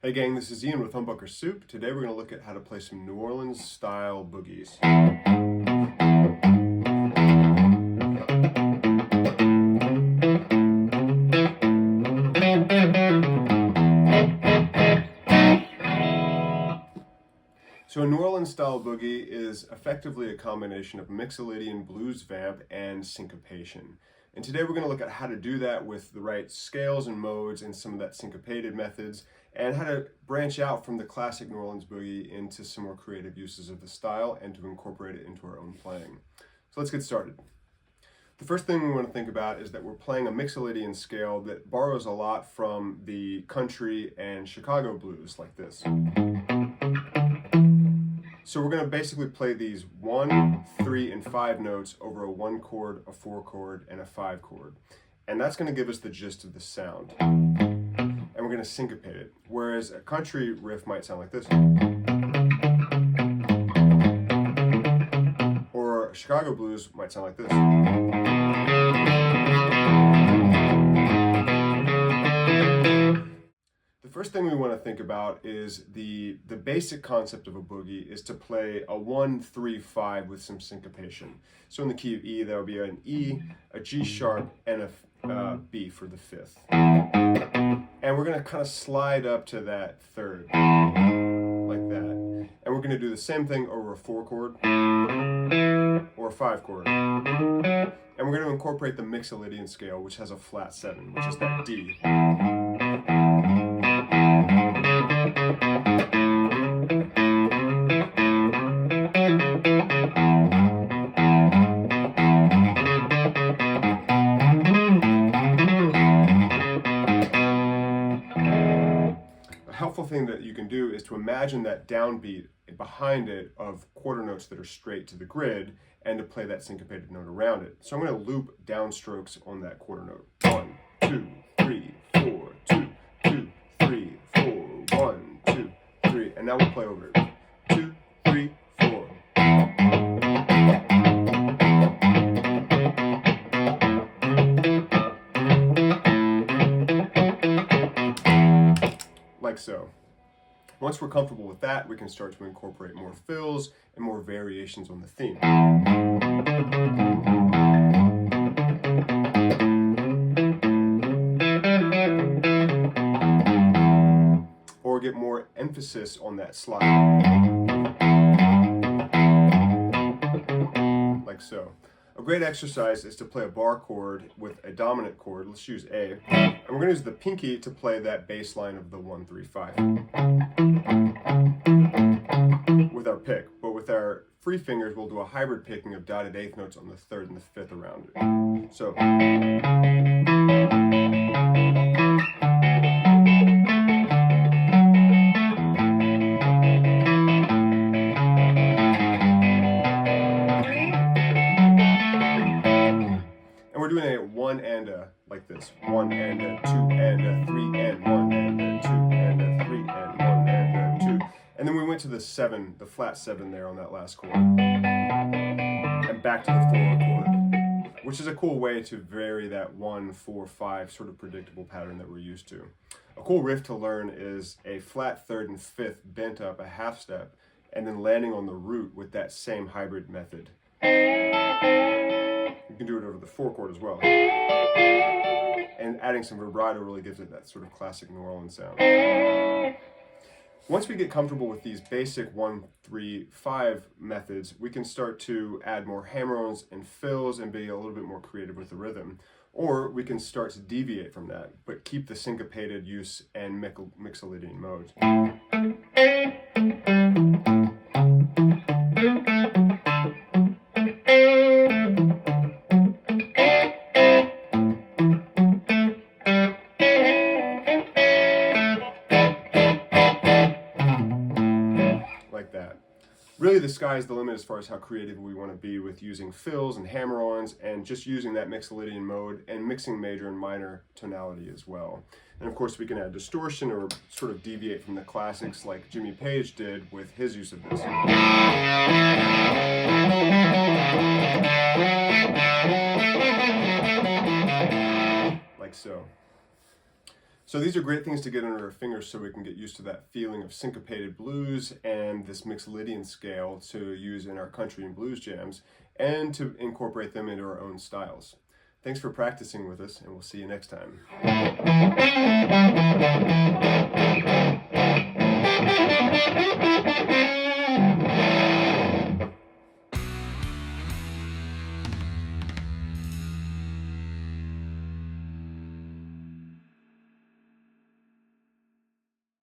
Hey gang, this is Ian with Humbucker Soup. Today we're going to look at how to play some New Orleans style boogies. So a New Orleans style boogie is effectively a combination of mixolydian blues vamp and syncopation. And today we're going to look at how to do that with the right scales and modes and some of that syncopated methods, and how to branch out from the classic New Orleans boogie into some more creative uses of the style and to incorporate it into our own playing. So let's get started. The first thing we want to think about is that we're playing a mixolydian scale that borrows a lot from the country and Chicago blues, like this. So we're going to basically play these 1, 3, and 5 notes over a 1 chord, a 4 chord, and a 5 chord. And that's going to give us the gist of the sound. And we're going to syncopate it. Whereas a country riff might sound like this. Or a Chicago blues might sound like this. The first thing we want to think about is the basic concept of a boogie is to play a 1, 3, 5 with some syncopation. So in the key of E, there will be an E, a G sharp, and a B for the 5th. And we're going to kind of slide up to that 3rd, like that. And we're going to do the same thing over a 4 chord or a 5 chord. And we're going to incorporate the mixolydian scale, which has a flat 7, which is that D. A helpful thing that you can do is to imagine that downbeat behind it of quarter notes that are straight to the grid, and to play that syncopated note around it. So I'm going to loop downstrokes on that quarter note. 1, 2, 3, 4, 2, 2, 3, 4, 1, 2, 3, and now we'll play over it. 2, 3, 4. Like so. Once we're comfortable with that, we can start to incorporate more fills and more variations on the theme. Or get more emphasis on that slide. Like so. A great exercise is to play a bar chord with a dominant chord. Let's use A. And we're going to use the pinky to play that bass line of the 1, 3, 5. With our pick. But with our free fingers, we'll do a hybrid picking of dotted 8th notes on the 3rd and the 5th around it. So. We're doing a 1 and a, like this. 1 and a, 2 and a, 3 and 1 and a, 2 and a, 3 and 1 and a, 2. And then we went to the 7, the flat 7 there on that last chord. And back to the 4 chord, which is a cool way to vary that 1, 4, 5 sort of predictable pattern that we're used to. A cool riff to learn is a flat 3rd and 5th bent up a half step, and then landing on the root with that same hybrid method. You can do it over the 4 chord as well. And adding some vibrato really gives it that sort of classic New Orleans sound. Once we get comfortable with these basic 1, 3, 5 methods, we can start to add more hammer-ons and fills and be a little bit more creative with the rhythm. Or we can start to deviate from that, but keep the syncopated use and mixolydian modes. Really, the sky's the limit as far as how creative we want to be with using fills and hammer-ons and just using that mixolydian mode and mixing major and minor tonality as well. And of course, we can add distortion or sort of deviate from the classics like Jimmy Page did with his use of this. Like so. So these are great things to get under our fingers so we can get used to that feeling of syncopated blues and this Mixolydian scale to use in our country and blues jams, and to incorporate them into our own styles. Thanks for practicing with us, and we'll see you next time.